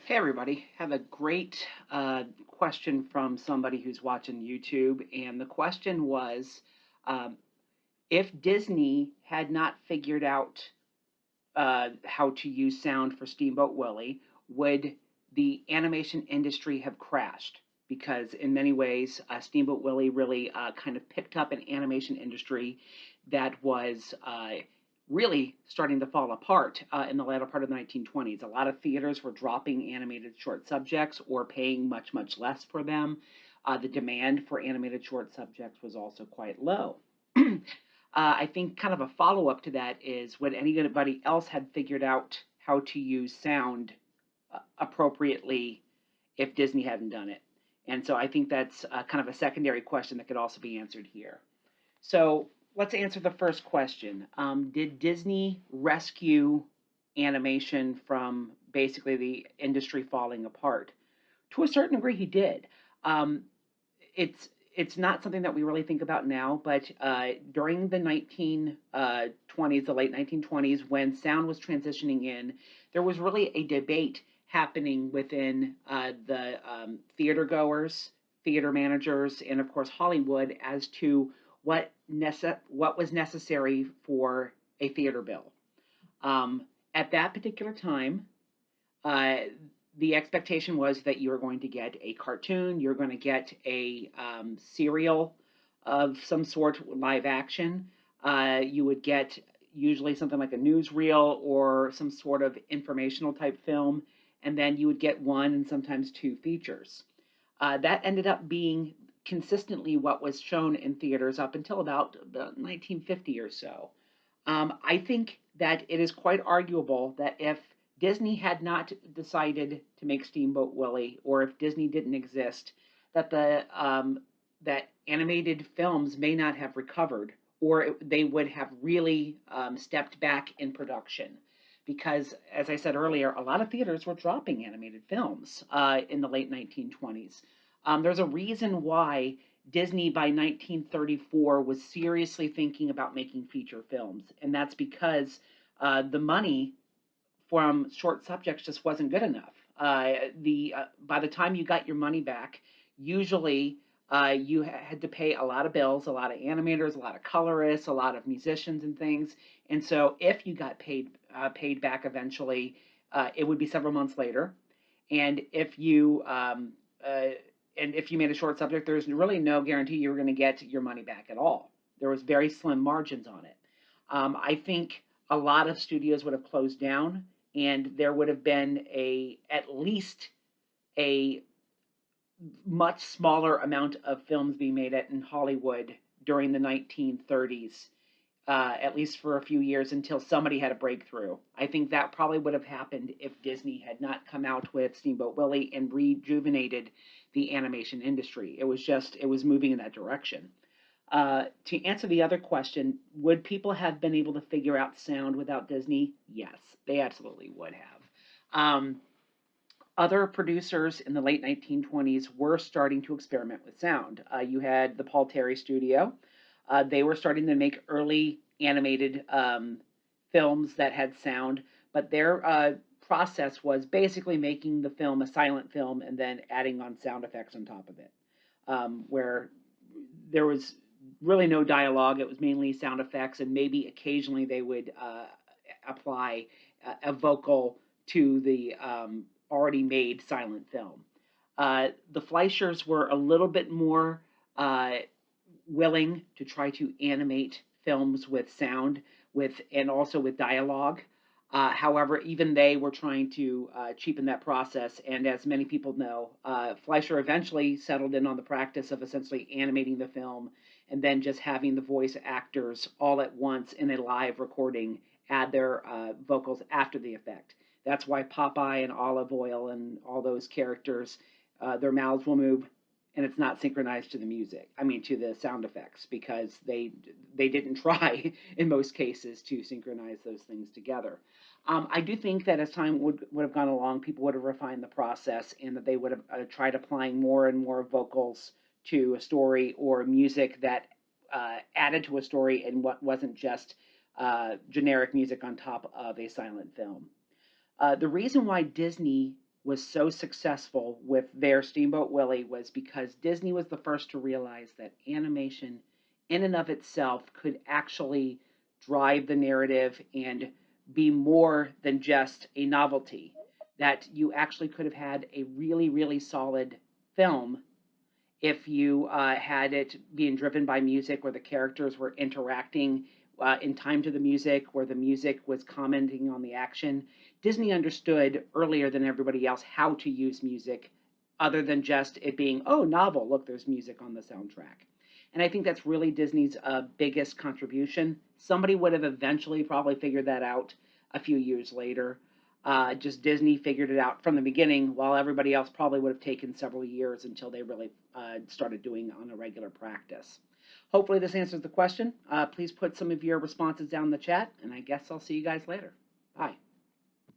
Hey everybody, have a great question from somebody who's watching YouTube, and the question was, um, if Disney had not figured out how to use sound for Steamboat Willie, would the animation industry have crashed? Because in many ways, Steamboat Willie really kind of picked up an animation industry that was really starting to fall apart in the latter part of the 1920s. A lot of theaters were dropping animated short subjects or paying much, much less for them. The demand for animated short subjects was also quite low. I think kind of a follow up to that is when anybody else had figured out how to use sound appropriately if Disney hadn't done it. And so I think that's kind of a secondary question that could also be answered here. So let's answer the first question. Did Disney rescue animation from basically the industry falling apart? To a certain degree, he did. Um, it's not something that we really think about now, but during the 1920s, the late 1920s, when sound was transitioning in, there was really a debate happening within the theater goers, theater managers, and of course Hollywood as to what was necessary for a theater bill. Um, at that particular time, uh, the expectation was that you were going to get a cartoon, you're going to get a serial of some sort, live action. You would get usually something like a newsreel or some sort of informational type film, and then you would get one and sometimes two features. That ended up being consistently what was shown in theaters up until about 1950 or so. I think that it is quite arguable that if Disney had not decided to make Steamboat Willie, or if Disney didn't exist, that that animated films may not have recovered, or they would have really stepped back in production. Because, as I said earlier, a lot of theaters were dropping animated films in the late 1920s. There's a reason why Disney by 1934 was seriously thinking about making feature films, and that's because the money from short subjects just wasn't good enough. The By the time you got your money back, usually you had to pay a lot of bills, a lot of animators, a lot of colorists, a lot of musicians, and things. And so, if you got paid back eventually, it would be several months later. And if you and if you made a short subject, there's really no guarantee you were going to get your money back at all. There was very slim margins on it. I think a lot of studios would have closed down, and there would have been a at least a much smaller amount of films being made in Hollywood during the 1930s, at least for a few years until somebody had a breakthrough. I think that probably would have happened if Disney had not come out with Steamboat Willie and rejuvenated the animation industry. It was moving in that direction. To answer the other question, would people have been able to figure out sound without Disney? Yes, they absolutely would have. Other producers in the late 1920s were starting to experiment with sound. You had the Paul Terry Studio. They were starting to make early animated films that had sound, but their process was basically making the film a silent film and then adding on sound effects on top of it, where there was really no dialogue. It was mainly sound effects, and maybe occasionally they would apply a vocal to the already made silent film. The Fleischers were a little bit more uh, willing to try to animate films with sound and also with dialogue. However, even they were trying to cheapen that process. And as many people know, Fleischer eventually settled in on the practice of essentially animating the film and then just having the voice actors all at once in a live recording add their vocals after the effect. That's why Popeye and Olive Oil and all those characters, their mouths will move and it's not synchronized to the music. I mean, to the sound effects because they didn't try in most cases to synchronize those things together. I do think that as time would have gone along, people would have refined the process and that they would have tried applying more and more vocals to a story or music that added to a story and what wasn't just generic music on top of a silent film. The reason why Disney was so successful with their Steamboat Willie was because Disney was the first to realize that animation in and of itself could actually drive the narrative and be more than just a novelty. That you actually could have had a really, really solid film if you had it being driven by music where the characters were interacting in time to the music, where the music was commenting on the action. Disney understood earlier than everybody else how to use music other than just it being, oh, novel, look, there's music on the soundtrack. And I think that's really Disney's biggest contribution. Somebody would have eventually probably figured that out a few years later. Just Disney figured it out from the beginning, while everybody else probably would have taken several years until they really started doing it on a regular practice. Hopefully, this answers the question. Please put some of your responses down in the chat, and I guess I'll see you guys later. Bye.